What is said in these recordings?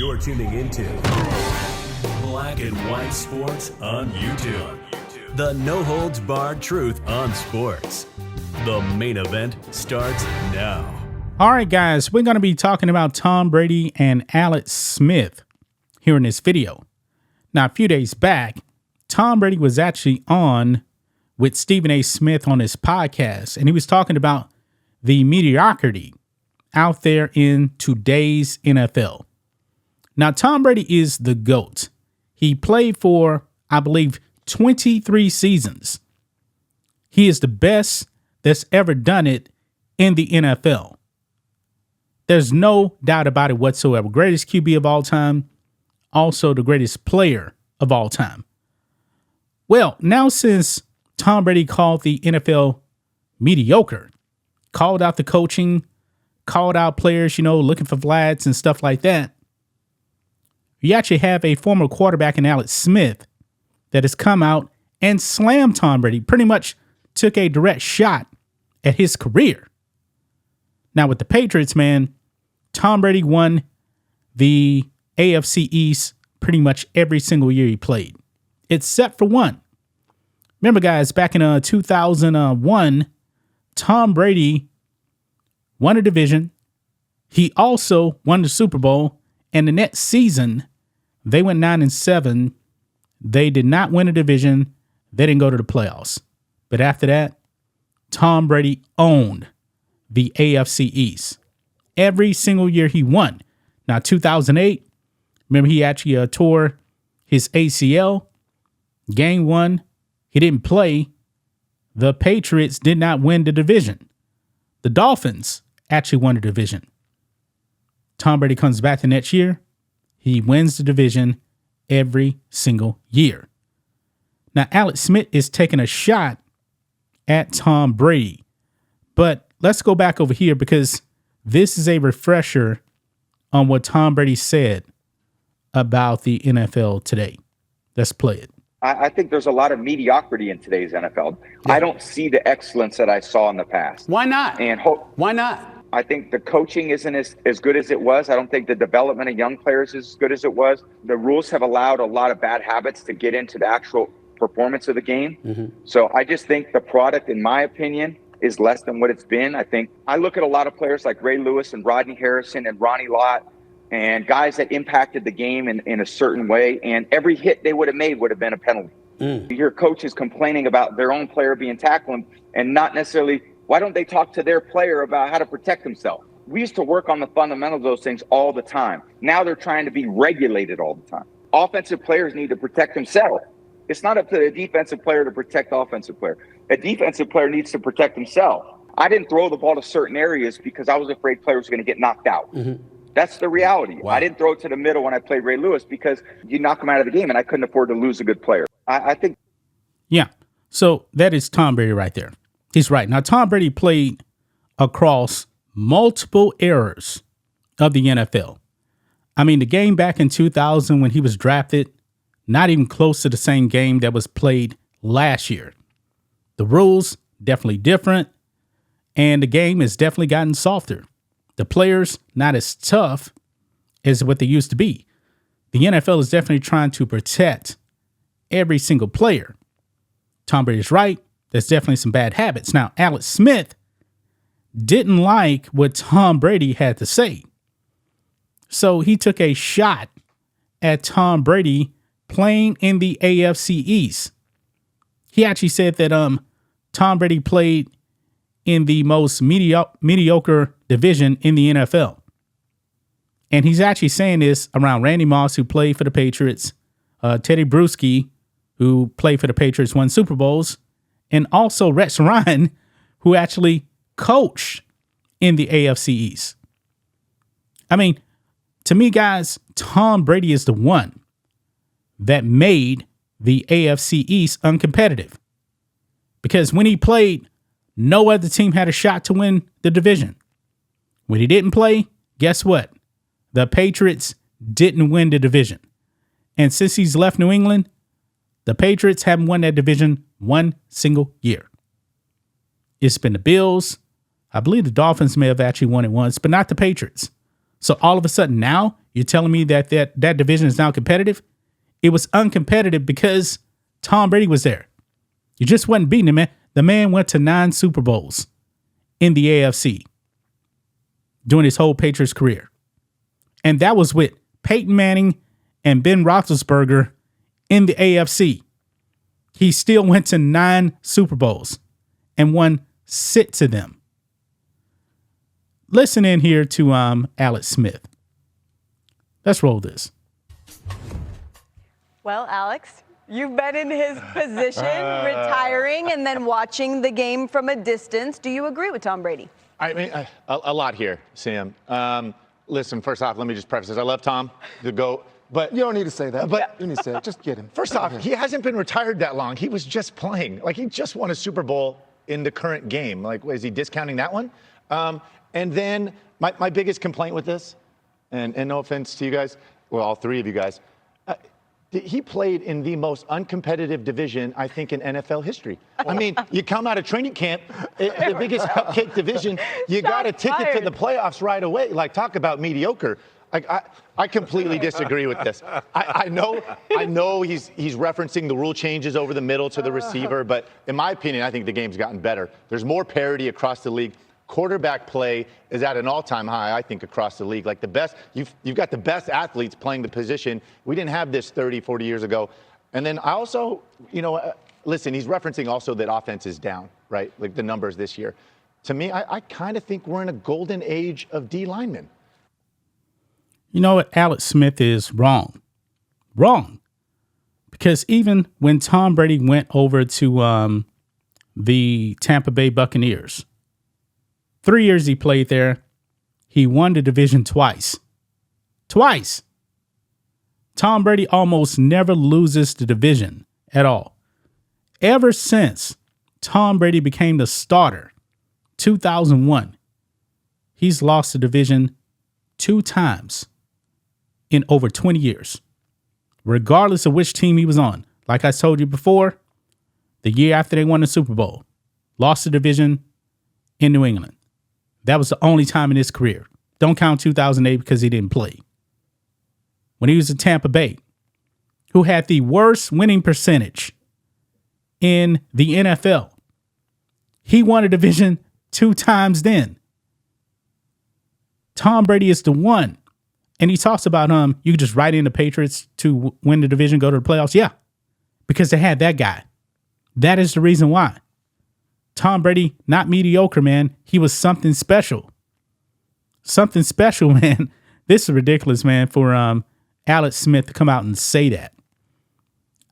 You're tuning into Black and White Sports on YouTube. The no-holds-barred truth on sports. The main event starts now. All right, guys, we're going to be talking about Tom Brady and Alex Smith here in this video. Now, a few days back, Tom Brady was actually on with Stephen A. Smith on his podcast, and he was talking about the mediocrity out there in today's NFL. Now, Tom Brady is the GOAT. He played for, I believe, 23 seasons. He is the best that's ever done it in the NFL. There's no doubt about it whatsoever. Greatest QB of all time, also the greatest player of all time. Well, now since Tom Brady called the NFL mediocre, called out the coaching, called out players, looking for flats and stuff like that, you actually have a former quarterback in Alex Smith that has come out and slammed Tom Brady, pretty much took a direct shot at his career. Now with the Patriots, man, Tom Brady won the AFC East pretty much every single year he played, except for one. Remember, guys, back in 2001, Tom Brady won a division. He also won the Super Bowl, and the next season, they went 9-7. They did not win a division. They didn't go to the playoffs. But after that, Tom Brady owned the AFC East. Every single year he won. Now, 2008, remember he actually tore his ACL. Game 1, he didn't play. The Patriots did not win the division. The Dolphins actually won the division. Tom Brady comes back the next year. He wins the division every single year. Now, Alex Smith is taking a shot at Tom Brady. But let's go back over here because this is a refresher on what Tom Brady said about the NFL today. Let's play it. I think there's a lot of mediocrity in today's NFL. Yeah. I don't see the excellence that I saw in the past. Why not? Why not? I think the coaching isn't as good as it was. I don't think the development of young players is as good as it was. The rules have allowed a lot of bad habits to get into the actual performance of the game. Mm-hmm. So I just think the product, in my opinion, is less than what it's been. I look at a lot of players like Ray Lewis and Rodney Harrison and Ronnie Lott and guys that impacted the game in a certain way. And every hit they would have made would have been a penalty. You hear coaches complaining about their own player being tackled and not necessarily, why don't they talk to their player about how to protect himself? We used to work on the fundamentals of those things all the time. Now they're trying to be regulated all the time. Offensive players need to protect themselves. It's not up to the defensive player to protect the offensive player. A defensive player needs to protect himself. I didn't throw the ball to certain areas because I was afraid players were going to get knocked out. Mm-hmm. That's the reality. Wow. I didn't throw it to the middle when I played Ray Lewis because you knock him out of the game, and I couldn't afford to lose a good player. I think. Yeah. So that is Tom Brady right there. He's right. Now, Tom Brady played across multiple eras of the NFL. I mean, the game back in 2000 when he was drafted, not even close to the same game that was played last year. The rules definitely different, and the game has definitely gotten softer. The players not as tough as what they used to be. The NFL is definitely trying to protect every single player. Tom Brady's right. There's definitely some bad habits. Now, Alex Smith didn't like what Tom Brady had to say. So he took a shot at Tom Brady playing in the AFC East. He actually said that Tom Brady played in the most mediocre division in the NFL. And he's actually saying this around Randy Moss, who played for the Patriots, Teddy Bruschi, who played for the Patriots, won Super Bowls, and also Rex Ryan, who actually coached in the AFC East. I mean, to me, guys, Tom Brady is the one that made the AFC East uncompetitive. Because when he played, no other team had a shot to win the division. When he didn't play, guess what? The Patriots didn't win the division. And since he's left New England, the Patriots haven't won that division one single year. It's been the Bills. I believe the Dolphins may have actually won it once, but not the Patriots. So all of a sudden now you're telling me that division is now competitive? It was uncompetitive because Tom Brady was there. You just wasn't beating him, man. The man went to 9 Super Bowls in the AFC during his whole Patriots career. And that was with Peyton Manning and Ben Roethlisberger in the AFC. He still went to 9 Super Bowls and won 6 of them. Listen in here to Alex Smith. Let's roll this. Well, Alex, you've been in his position, retiring and then watching the game from a distance. Do you agree with Tom Brady? I mean, a lot here, Sam. Listen, first off, let me just preface this. I love Tom, the GOAT. But you don't need to say that. But you need to say it. Just get him. First off, he hasn't been retired that long. He was just playing. Like, he just won a Super Bowl in the current game. Like, is he discounting that one? And then my biggest complaint with this, and no offense to you guys, well, all 3 of you guys, he played in the most uncompetitive division, I think, in NFL history. I mean, you come out of training camp, the biggest cupcake division, you got a ticket to the playoffs right away. Like, talk about mediocre. I completely disagree with this. I know he's referencing the rule changes over the middle to the receiver, but in my opinion, I think the game's gotten better. There's more parity across the league. Quarterback play is at an all-time high, I think, across the league. Like, the best, you've got the best athletes playing the position. We didn't have this 30, 40 years ago. And then I also, listen, he's referencing also that offense is down, right? Like the numbers this year. To me, I kind of think we're in a golden age of D linemen. You know what? Alex Smith is wrong. Wrong. Because even when Tom Brady went over to the Tampa Bay Buccaneers, 3 years he played there, he won the division twice. Twice. Tom Brady almost never loses the division at all. Ever since Tom Brady became the starter, 2001, he's lost the division 2 times in over 20 years, regardless of which team he was on. Like I told you before, the year after they won the Super Bowl, lost the division in New England. That was the only time in his career. Don't count 2008 because he didn't play. When he was at Tampa Bay, who had the worst winning percentage in the NFL, he won a division 2 times then. Tom Brady is the one. And he talks about you could just write in the Patriots to win the division, go to the playoffs. Yeah, because they had that guy. That is the reason why. Tom Brady, not mediocre, man. He was something special. Something special, man. This is ridiculous, man, for Alex Smith to come out and say that.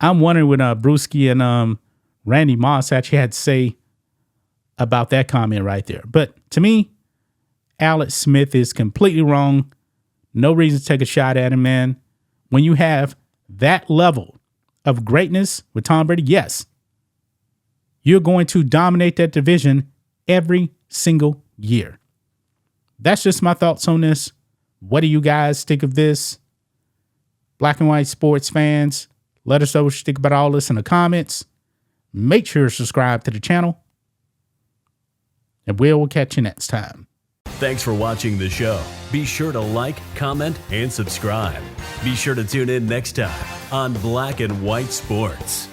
I'm wondering what Brewski and Randy Moss actually had to say about that comment right there. But to me, Alex Smith is completely wrong. No reason to take a shot at him, man. When you have that level of greatness with Tom Brady, yes, you're going to dominate that division every single year. That's just my thoughts on this. What do you guys think of this? Black and white sports fans, let us know what you think about all this in the comments. Make sure to subscribe to the channel. And we'll catch you next time. Thanks for watching the show. Be sure to like, comment, and subscribe. Be sure to tune in next time on Black and White Sports.